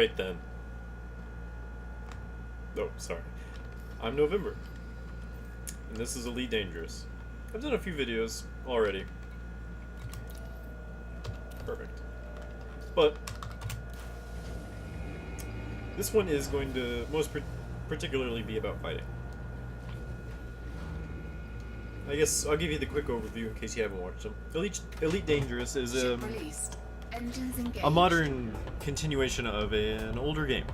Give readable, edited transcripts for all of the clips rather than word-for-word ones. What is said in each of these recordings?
Alright then. Oh, sorry. I'm November. And this is Elite Dangerous. I've done a few videos already. Perfect. But this one is going to particularly be about fighting. I guess I'll give you the quick overview in case you haven't watched them. Elite Dangerous is a modern continuation of an older game.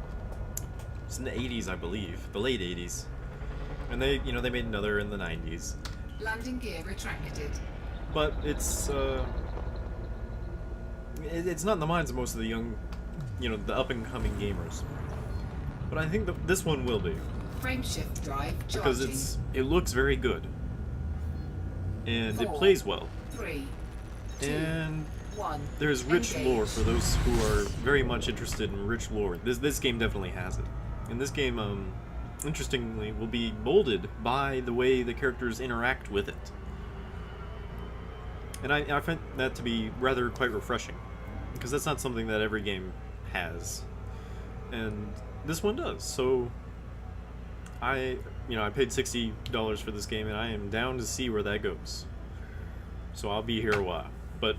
It's in the 80s, I believe, the late 80s, and they made another in the 90s. Landing gear retracted. But it's not in the minds of most of the young, the up-and-coming gamers. But I think this one will be. Frame shift drive charging. Because it looks very good. And 4, it plays well. 3, 2, and 1. there's rich Engage. lore for those who are very much interested in rich lore. This game definitely has it. And this game, interestingly, will be molded by the way the characters interact with it. And I find that to be rather quite refreshing, because that's not something that every game has. And this one does. So I paid $60 for this game, and I am down to see where that goes. So I'll be here a while. But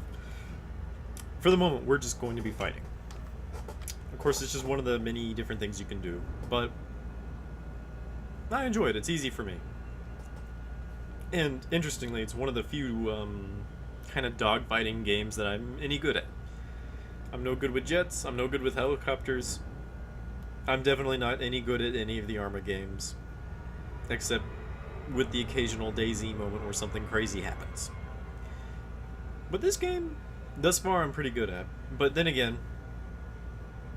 for the moment, we're just going to be fighting. Of course, it's just one of the many different things you can do, but I enjoy it. It's easy for me. And interestingly, it's one of the few kind of dogfighting games that I'm any good at. I'm no good with jets, I'm no good with helicopters. I'm definitely not any good at any of the Arma games, except with the occasional DayZ moment where something crazy happens. But this game, thus far, I'm pretty good at. But then again,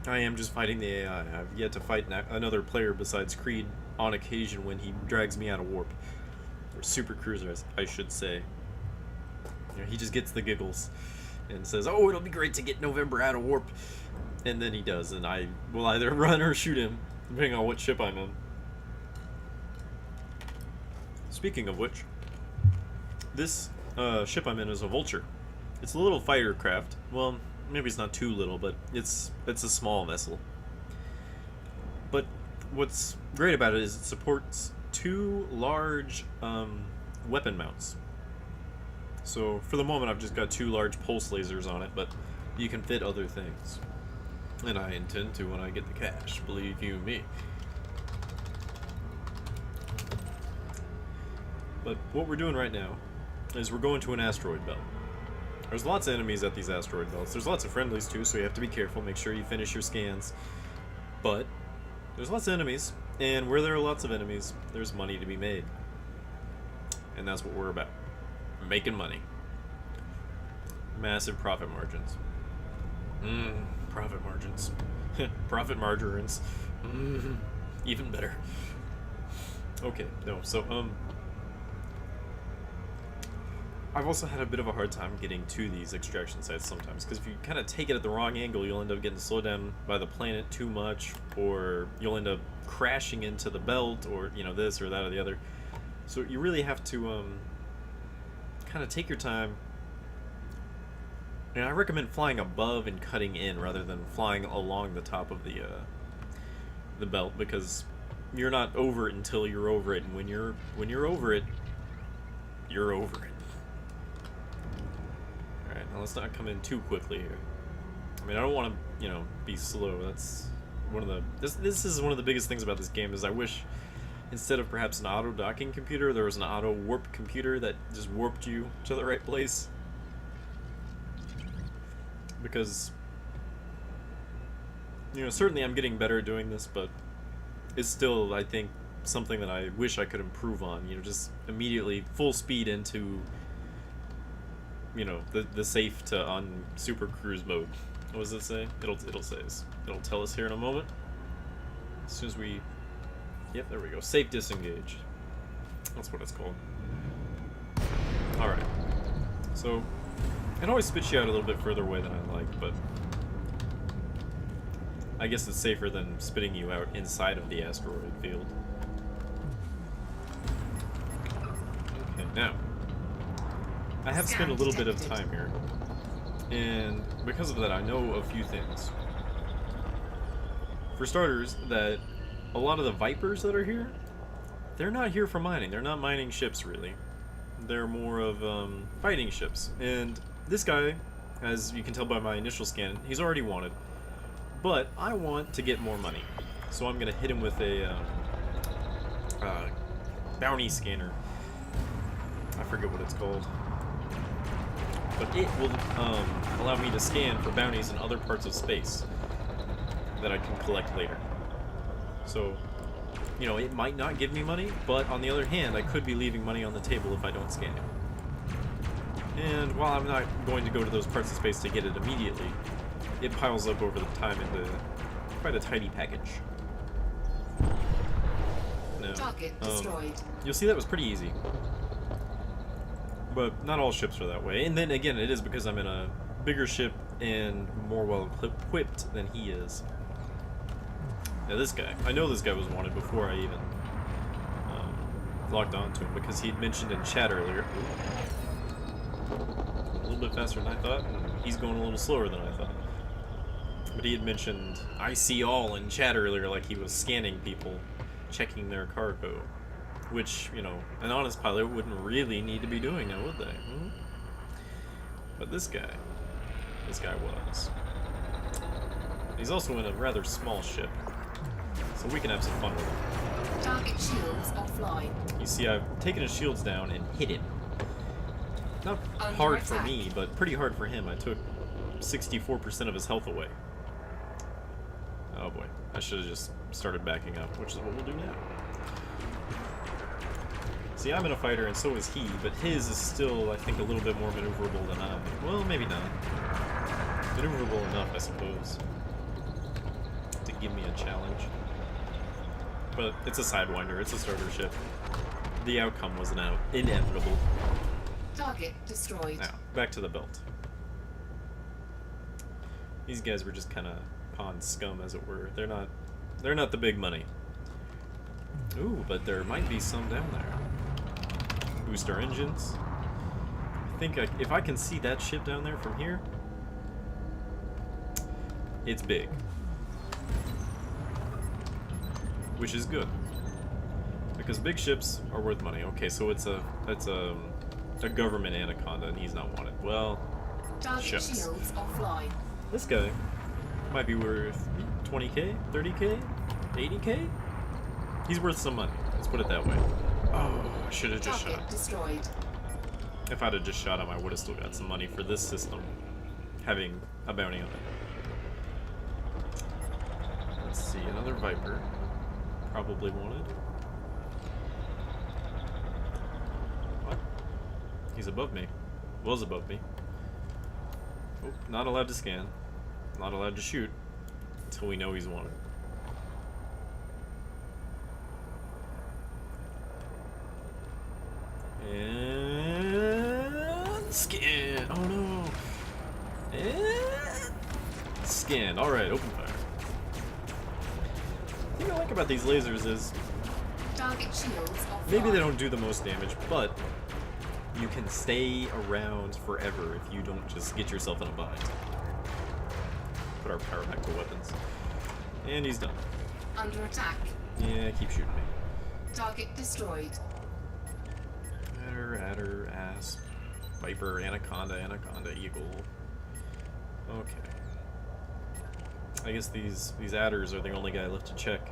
I am just fighting the AI. I've yet to fight another player besides Creed on occasion when he drags me out of warp. Or Super Cruiser, I should say. He just gets the giggles and says, "Oh, it'll be great to get November out of warp." And then he does, and I will either run or shoot him, depending on what ship I'm on. Speaking of which, this ship I'm in is a Vulture. It's a little fighter craft. Well, maybe it's not too little, but it's a small vessel. But what's great about it is it supports 2 large weapon mounts. So for the moment I've just got 2 large pulse lasers on it, but you can fit other things. And I intend to when I get the cash, believe you me. But what we're doing right now is we're going to an asteroid belt. There's lots of enemies at these asteroid belts. There's lots of friendlies too, so you have to be careful. Make sure you finish your scans. But there's lots of enemies, and where there are lots of enemies, there's money to be made. And that's what we're about. Making money. Massive profit margins. Profit margins. Profit margarines. Even better. Okay, no, so, I've also had a bit of a hard time getting to these extraction sites sometimes, because if you kind of take it at the wrong angle, you'll end up getting slowed down by the planet too much, or you'll end up crashing into the belt, or, this or that or the other. So you really have to, kind of take your time. And I recommend flying above and cutting in rather than flying along the top of the belt, because you're not over it until you're over it, and when you're over it, you're over it. All right, now let's not come in too quickly here. I mean, I don't want to, be slow. That's one of the this is one of the biggest things about this game is I wish instead of perhaps an auto docking computer, there was an auto warp computer that just warped you to the right place. Because, certainly I'm getting better at doing this, but it's still, I think, something that I wish I could improve on. Just immediately full speed into, the safe to on super cruise mode. What does it say? It'll tell us here in a moment. As soon as we, yep, there we go. Safe disengage. That's what it's called. All right. So it always spits you out a little bit further away than I like, but I guess it's safer than spitting you out inside of the asteroid field. Okay, now, I have spent a little bit of time here, and because of that I know a few things. For starters, that a lot of the Vipers that are here, they're not here for mining. They're not mining ships, really. They're more of fighting ships. And this guy, as you can tell by my initial scan, he's already wanted. But I want to get more money. So I'm going to hit him with a bounty scanner. I forget what it's called. But it will allow me to scan for bounties in other parts of space that I can collect later. So, you know, it might not give me money, but on the other hand, I could be leaving money on the table if I don't scan it. And while I'm not going to go to those parts of space to get it immediately, it piles up over the time into quite a tidy package. Now, Target destroyed. you'll see that was pretty easy. But not all ships are that way. And then again, it is because I'm in a bigger ship and more well equipped than he is. Now this guy, I know this guy was wanted before I even logged on to him, because he'd mentioned in chat earlier. A little bit faster than I thought, and he's going a little slower than I thought. But he had mentioned, I see all in chat earlier, like he was scanning people, checking their cargo. Which, you know, an honest pilot wouldn't really need to be doing now, would they? Hmm? But this guy was. He's also in a rather small ship, so we can have some fun with him. Target shields offline. You see, I've taken his shields down and hit him. Not Under hard for attack. me, but pretty hard for him. I took 64% of his health away. Oh boy, I should have just started backing up, which is what we'll do now. See, I'm in a fighter, and so is he, but his is still, I think, a little bit more maneuverable than I. Well, maybe not. Maneuverable enough, I suppose, to give me a challenge. But it's a Sidewinder, it's a starter ship. The outcome was inevitable. Target destroyed. Now, back to the belt. These guys were just kind of pond scum, as it were. They're not the big money. Ooh, but there might be some down there. Booster engines. I think if I can see that ship down there from here, it's big. Which is good. Because big ships are worth money. Okay, so it's a government anaconda and he's not wanted. Well, Target shucks. shields offline. This guy might be worth 20k, 30k, 80k? He's worth some money. Let's put it that way. Oh, I should have just shot him. Target destroyed. If I'd have just shot him, I would have still got some money for this system having a bounty on it. Let's see, another Viper. Probably wanted. What? He's above me. Was above me. Oh, not allowed to scan. Not allowed to shoot until we know he's wanted. And scan. Oh no. And scan. All right, open fire. The thing I like about these lasers is Target shields offline. maybe they don't do the most damage, but you can stay around forever if you don't just get yourself in a bind. Put our power back to weapons. And he's done. Under attack. Yeah, keep shooting me. Target destroyed. Adder, asp, viper, anaconda, eagle. Okay. I guess these adders are the only guy left to check.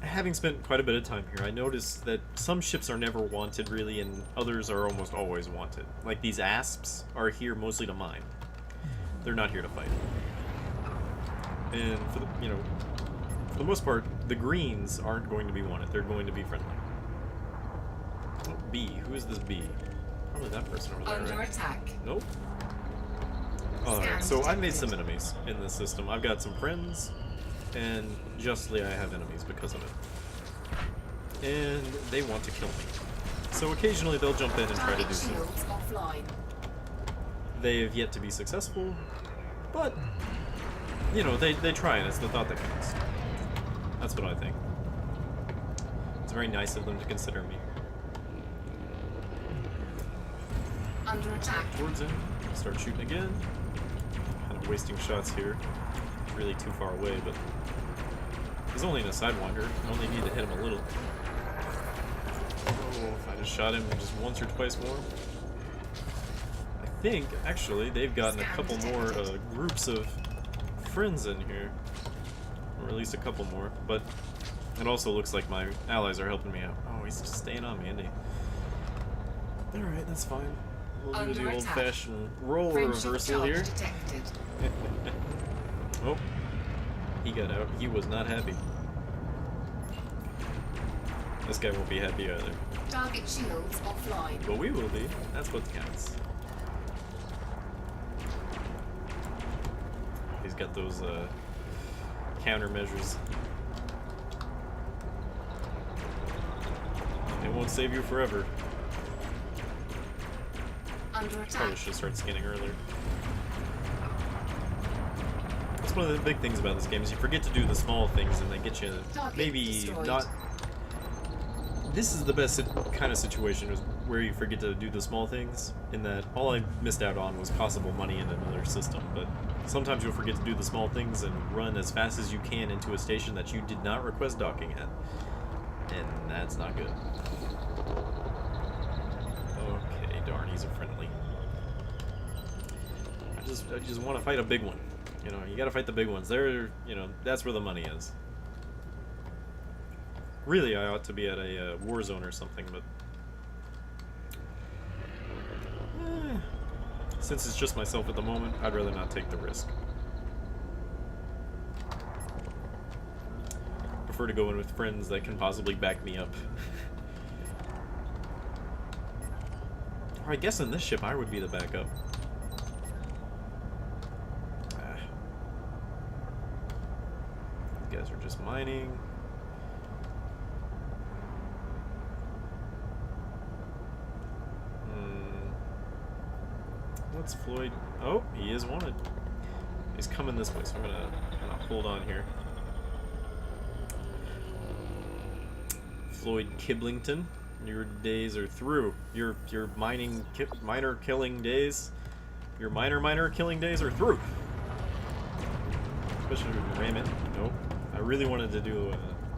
Having spent quite a bit of time here, I noticed that some ships are never wanted really, and others are almost always wanted. Like these asps are here mostly to mine. They're not here to fight. And for the for the most part, the greens aren't going to be wanted. They're going to be friendly. Oh, B. Who is this B? Probably that person over there, Under right? attack. Nope. Alright, so I made some enemies in this system. I've got some friends, and justly I have enemies because of it. And they want to kill me. So occasionally they'll jump in and try to Target do so. shields offline. They have yet to be successful, but, you know, they try, and it's the thought that counts. That's what I think. It's very nice of them to consider me. Under attack. Towards him, start shooting again. Kind of wasting shots here. really too far away, but he's only in a sidewinder. I only need to hit him a little. Oh, if I just shot him just once or twice more. I think, actually, they've gotten a couple more groups of friends in here. Or at least a couple more, but it also looks like my allies are helping me out. Oh, he's just staying on me, isn't he? Alright, that's fine. We'll do the old-fashioned role reversal here. Oh, he got out. He was not happy. This guy won't be happy either. Target shields offline. But we will be. That's what counts. He's got those countermeasures. It won't save you forever. Under attack. Probably should start scanning earlier. That's one of the big things about this game is you forget to do the small things and they get you maybe not. This is the best kind of situation where you forget to do the small things, in that all I missed out on was possible money in another system, but sometimes you'll forget to do the small things and run as fast as you can into a station that you did not request docking at. And that's not good. Okay, darn, he's a friendly. I just want to fight a big one. You know, you gotta fight the big ones. They're, you know, that's where the money is. Really, I ought to be at a war zone or something, but since it's just myself at the moment, I'd rather not take the risk. Prefer to go in with friends that can possibly back me up. Or I guess in this ship I would be the backup. These guys are just mining. What's Floyd? Oh, he is wanted. He's coming this way, so I'm gonna hold on here. Floyd Kiblington, your days are through. Your miner killing days, your miner killing days are through. Especially if we ram it. Nope. I really wanted to do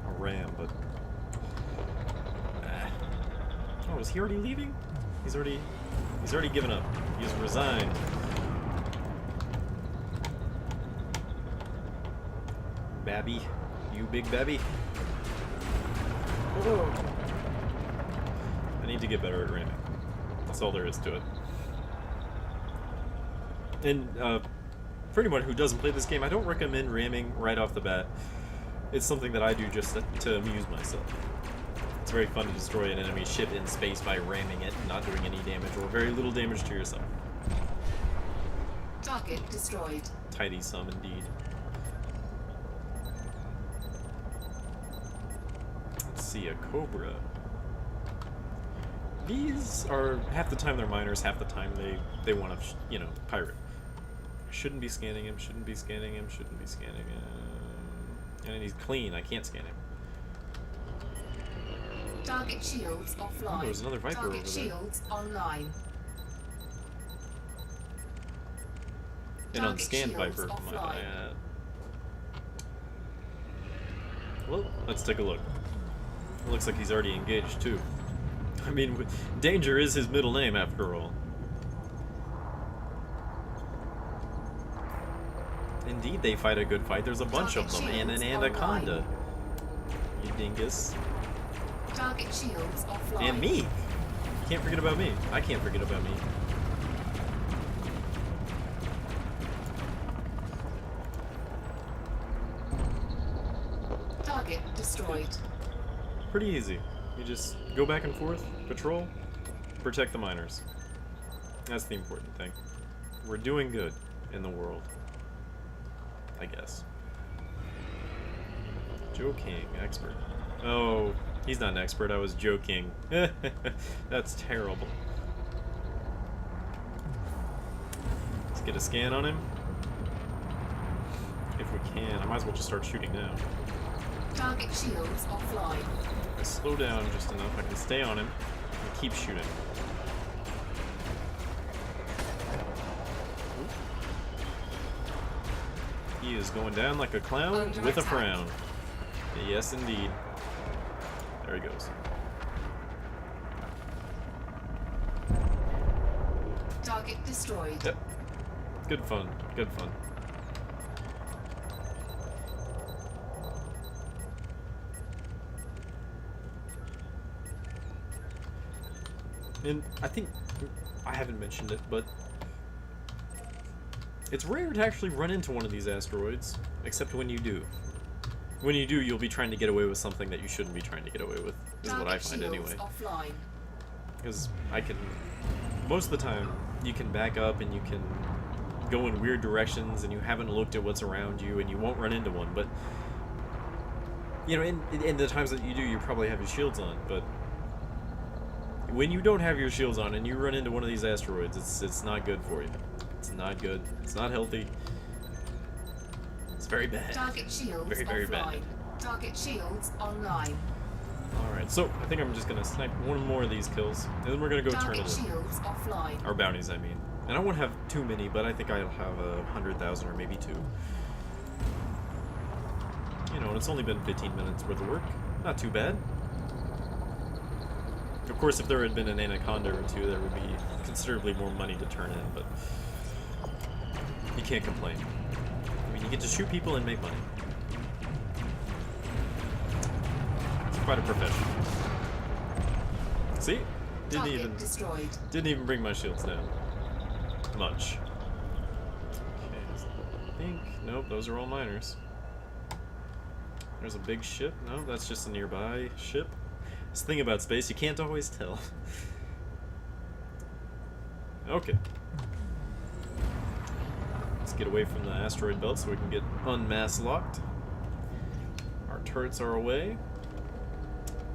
a ram, but oh, is he already leaving? He's already given up. He's resigned. Babby. You big babby. Oh. I need to get better at ramming. That's all there is to it. And for anyone who doesn't play this game, I don't recommend ramming right off the bat. It's something that I do just to amuse myself. It's very fun to destroy an enemy ship in space by ramming it, not doing any damage or very little damage to yourself. Target destroyed. Tidy sum indeed. Let's see, a Cobra. These are, half the time they're miners, half the time they want to, you know, pirate. Shouldn't be scanning him, shouldn't be scanning him, shouldn't be scanning him. And he's clean, I can't scan him. Target shields offline. Oh, there's another Viper Target over there. shields online. An Target unscanned shields Viper. offline. Well, let's take a look. It looks like he's already engaged too. I mean, danger is his middle name after all. Indeed, they fight a good fight. There's a bunch of them, and an anaconda. You dingus. Target shields offline. And me! Can't forget about me. I can't forget about me. Target destroyed. Pretty easy. You just go back and forth, patrol, protect the miners. That's the important thing. We're doing good in the world. I guess. Joe King, expert. Oh, he's not an expert, I was joking. That's terrible. Let's get a scan on him. If we can. I might as well just start shooting now. Target shields offline. If I slow down just enough, I can stay on him and keep shooting. He is going down like a clown Under with a attack. frown. Yes, indeed. There he goes. Target destroyed. Yep. Good fun. Good fun. And I think I haven't mentioned it, but it's rare to actually run into one of these asteroids, except when you do. When you do, you'll be trying to get away with something that you shouldn't be trying to get away with, is what I find anyway. Offline. Because I can, most of the time, you can back up and you can go in weird directions and you haven't looked at what's around you and you won't run into one, but, you know, in the times that you do, you probably have your shields on, but when you don't have your shields on and you run into one of these asteroids, it's not good for you. It's not good. It's not healthy. It's very bad. Target shields Very, very offline. bad. Target shields online. Alright, so I think I'm just gonna snipe one more of these kills, and then we're gonna go turn Target it in. shields offline. Or bounties, I mean. And I won't have too many, but I think I'll have 100,000 or maybe 2. You know, and it's only been 15 minutes worth of work. Not too bad. Of course, if there had been an anaconda or 2, there would be considerably more money to turn in, but you can't complain. I mean, you get to shoot people and make money. It's quite a profession. See? Target destroyed. Didn't even bring my shields down. Much. Okay, I think... Nope, those are all miners. There's a big ship. No, that's just a nearby ship. This thing about space, you can't always tell. Okay. Let's get away from the asteroid belt so we can get unmass locked. Our turrets are away.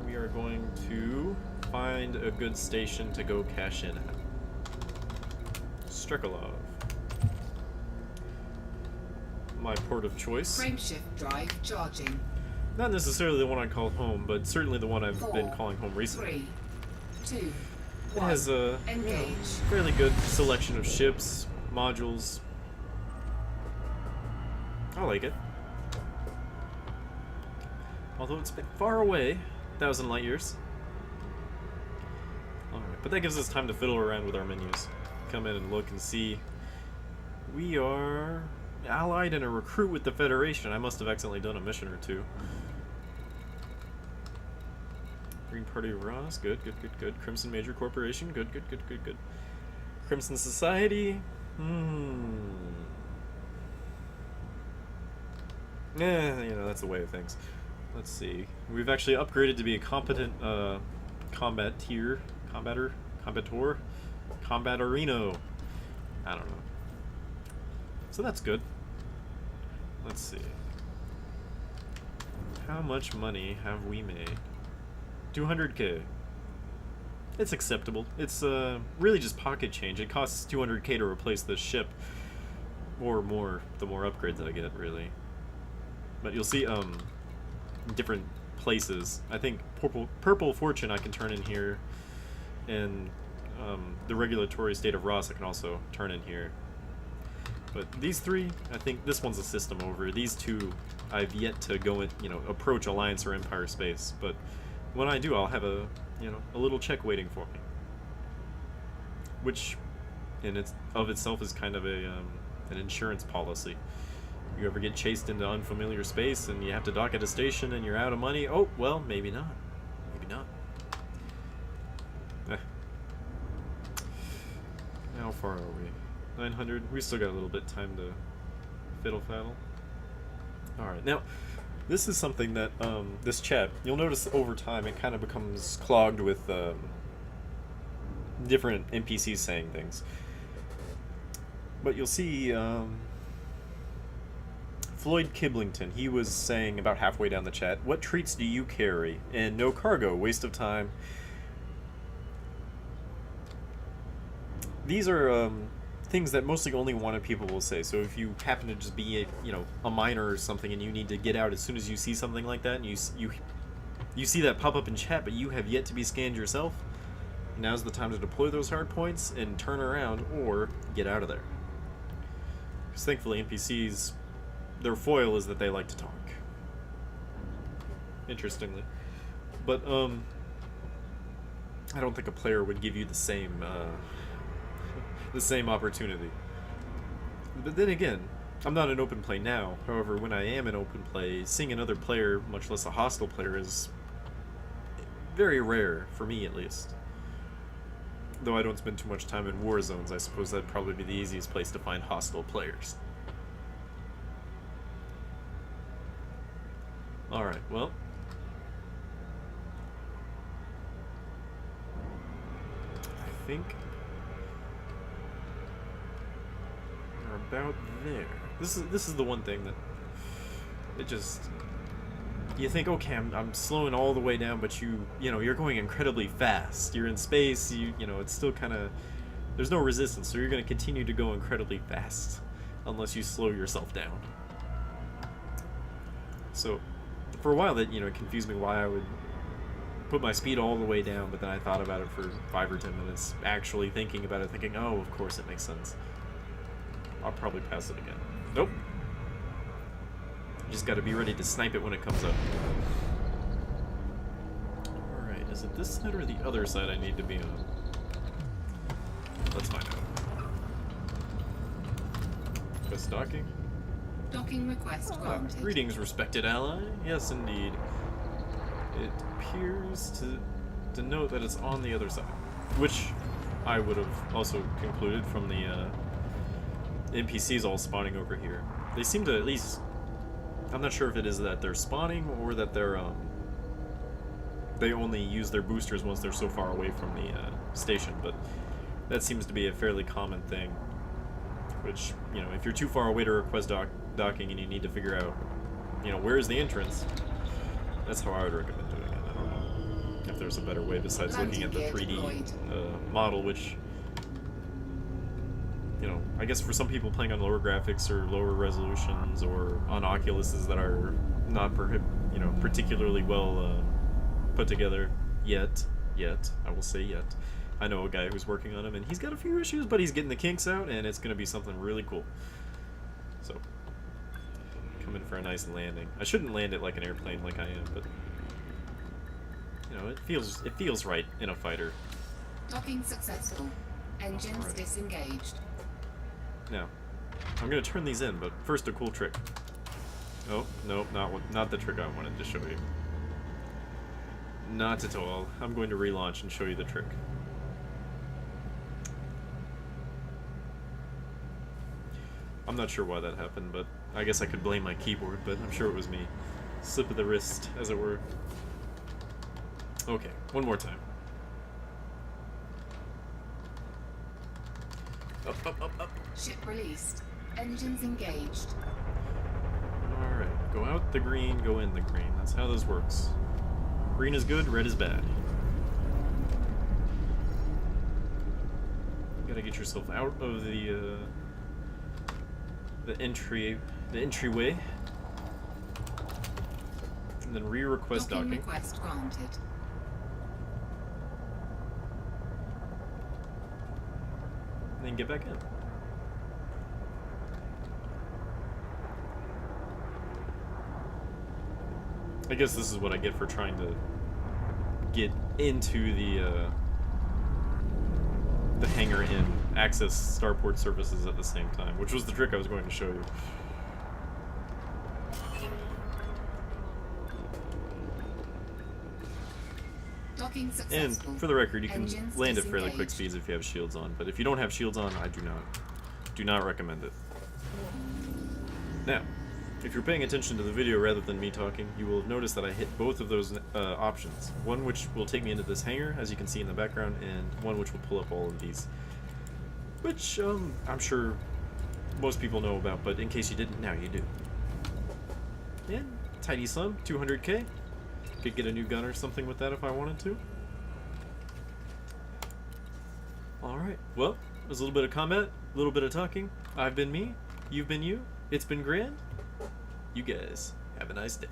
We are going to find a good station to go cash in at. Strekalov. My port of choice. Frameshift drive charging. Not necessarily the one I call home, but certainly the one I've been 4, calling home recently. 3, 2, It 1. has a Engage. fairly good selection of ships, modules. I like it. Although it's a bit far away, 1,000 light years. Alright, but that gives us time to fiddle around with our menus. Come in and look and see. We are allied and a recruit with the Federation. I must have accidentally done a mission or 2. Green Party of Ross, good. Crimson Major Corporation, good. Crimson Society, yeah, you know, that's the way of things. Let's see. We've actually upgraded to be a combator, combatorino. I don't know. So that's good. Let's see. How much money have we made? 200k. It's acceptable. It's really just pocket change. It costs 200k to replace this ship, or more, the more upgrades I get, really. But you'll see different places. I think Purple Fortune I can turn in here, and the regulatory state of Ross I can also turn in here. But these 3, I think this one's a system over. These 2, I've yet to go and, you know, approach Alliance or Empire space. But when I do, I'll have a little check waiting for me, which, in itself, is kind of a an insurance policy. You ever get chased into unfamiliar space and you have to dock at a station and you're out of money? Oh, well, maybe not. Maybe not. How far are we? 900. We still got a little bit time to fiddle-faddle. Alright, now, this is something that, this chat, you'll notice over time it kind of becomes clogged with different NPCs saying things. But you'll see, Floyd Kiblington, he was saying about halfway down the chat, what treats do you carry? And no cargo, waste of time. These are things that mostly only wanted people will say. So if you happen to just be a miner or something and you need to get out as soon as you see something like that, and you see that pop up in chat, but you have yet to be scanned yourself, now's the time to deploy those hard points and turn around or get out of there. Because thankfully NPCs Their foil is that they like to talk. Interestingly. But, I don't think a player would give you the same opportunity. But then again, I'm not in open play now. However, when I am in open play, seeing another player, much less a hostile player, is very rare, for me at least. Though I don't spend too much time in war zones, I suppose that'd probably be the easiest place to find hostile players. Alright, well. I think we're about there. This is the one thing that it just, you think, okay, I'm slowing all the way down, but you know you're going incredibly fast. You're in space. You know it's still kind of, there's no resistance, so you're going to continue to go incredibly fast unless you slow yourself down. So for a while that, you know, it confused me why I would put my speed all the way down, but then I thought about it for 5 or 10 minutes, actually thinking about it, thinking, oh, of course it makes sense. I'll probably pass it again. Nope. You just gotta be ready to snipe it when it comes up. Alright, is it this side or the other side I need to be on? Let's find out. Just docking? Docking request granted. Greetings, respected ally. Yes, indeed. It appears to denote that it's on the other side, which I would have also concluded from the NPCs all spawning over here. They seem to at least, I'm not sure if it is that they're spawning or that they're they only use their boosters once they're so far away from the station, but that seems to be a fairly common thing. Which, you know, if you're too far away to request docking and you need to figure out, you know, where's the entrance, that's how I would recommend doing it. I don't know if there's a better way besides looking at the 3D model, which, you know, I guess for some people playing on lower graphics or lower resolutions or on Oculuses that are not particularly well put together yet, I will say yet. I know a guy who's working on them, and he's got a few issues, but he's getting the kinks out, and it's going to be something really cool. So, come in for a nice landing. I shouldn't land it like an airplane like I am, but, you know, it feels right in a fighter. Docking successful. Engines disengaged. Now, I'm going to turn these in, but first a cool trick. Oh, no, not the trick I wanted to show you. Not at all. I'm going to relaunch and show you the trick. I'm not sure why that happened, but I guess I could blame my keyboard, but I'm sure it was me. Slip of the wrist, as it were. Okay, one more time. Up. Ship released. Engines engaged. Alright, go out the green, go in the green. That's how this works. Green is good, red is bad. You gotta get yourself out of the entryway, and then re-request docking. Request granted. And then get back in. I guess this is what I get for trying to get into the hangar and access starport services at the same time, which was the trick I was going to show you. Docking And successful. for the record, you can Engines land at fairly disengaged. quick speeds if you have shields on, but if you don't have shields on, I do not recommend it. Now, if you're paying attention to the video rather than me talking, you will have noticed that I hit both of those options. One which will take me into this hangar, as you can see in the background, and one which will pull up all of these. Which, I'm sure most people know about, but in case you didn't, now you do. And, tidy sum, 200k. Could get a new gun or something with that if I wanted to. Alright, well, it was a little bit of combat, a little bit of talking. I've been me, you've been you, it's been grand. You guys have a nice day.